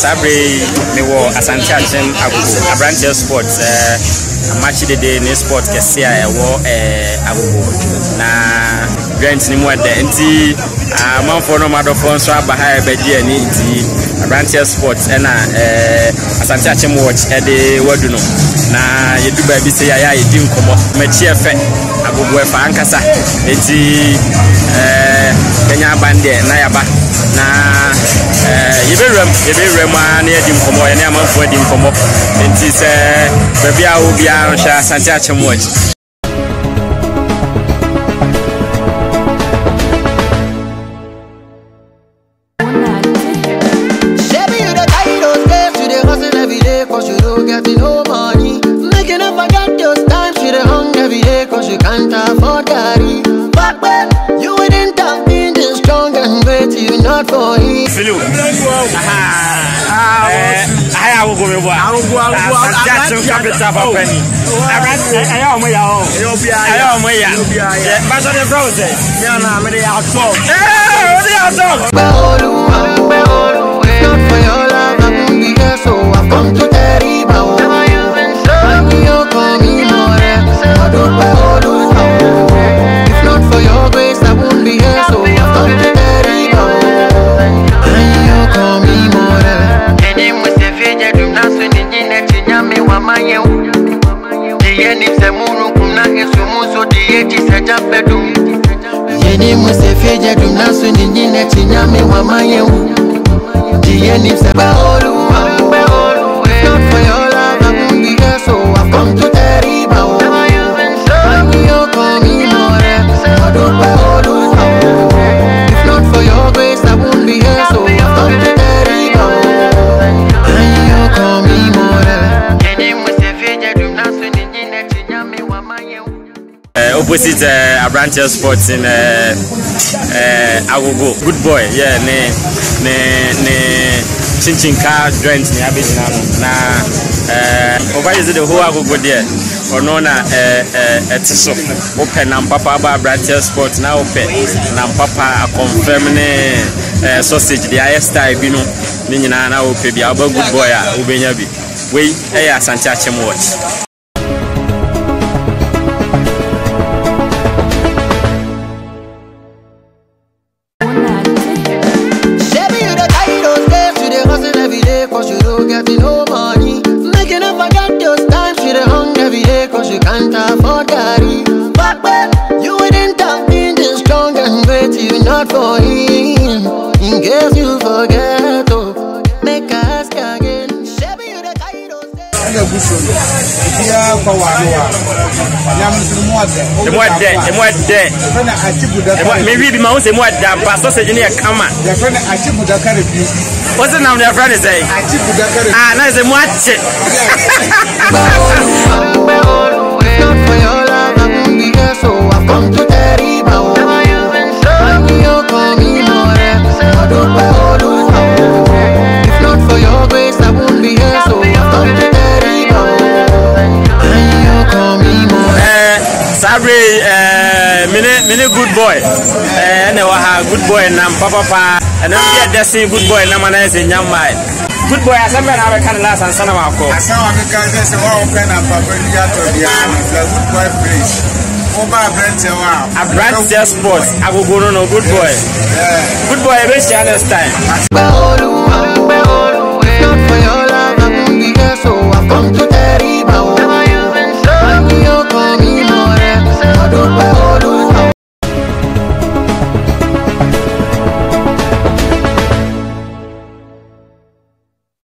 Sabre me wo Asante Achem Agogo Abrantes Sports match the day in sport kese a wo Agogo na grant ni mu ade nti amanfo no madofo nso aba ha be die ni nti Abrantes Sports na Asante Achem watch de wadu no na yedu ba bi se ya yedi nkomo machi efe Agogo efa ankasa nti Kenya bande na yaba na yebewrem na yedi nkomo ya na amanfo edi nkomo nti se baby a obi a sha Asante Achem watch you can't afford carry. Back then, you wouldn't have been this strong and great, you not for it. Philip. I will go with one. I will go with capital for penny. I am my own. I am my own. But on the process, I'm ready out for. Not for your love, I won't be here, so I've come to tell you about you call me more. If not for your grace, I won't be here, so I've come to tell you you call me more. Not for your love, I won't be here, so I've come to tell you you call me more. If not for your grace, I won't be here, so I've come to tell you you call me more. Opposite Abrantes Sports in Agogo. Good boy, yeah, ne Chinchinka joint ni abejina no na over is the whole Agogo there ono na etiso open na papa ba Abrantes Sports na open na papa confirm ne sausage the higher style bi no ni nyina na open bi aba good boy a obenya bi we Asante Achem watch. You can't afford carry. Back then, you wouldn't have been this strong and great, you not for him. In case you forget, oh, make us again. Shabby, you the kind of maybe my own say more than pastor said in a camera. What's the name of their friend is saying? Nice and watch it. Not for your love, I won't be here, so I've come to tell you you call me more. If not for your grace, I won't be here, so I've come to tell you call me more. Sabre, mini good boy. And they were good boy and papa, and then get the same good boy, Namana in young mind. Good boy, I said, I can last and son of our call. I saw a guy open up a good boy, please. Abrantes Sports, I will go no good boy. Good boy, I wish you understand.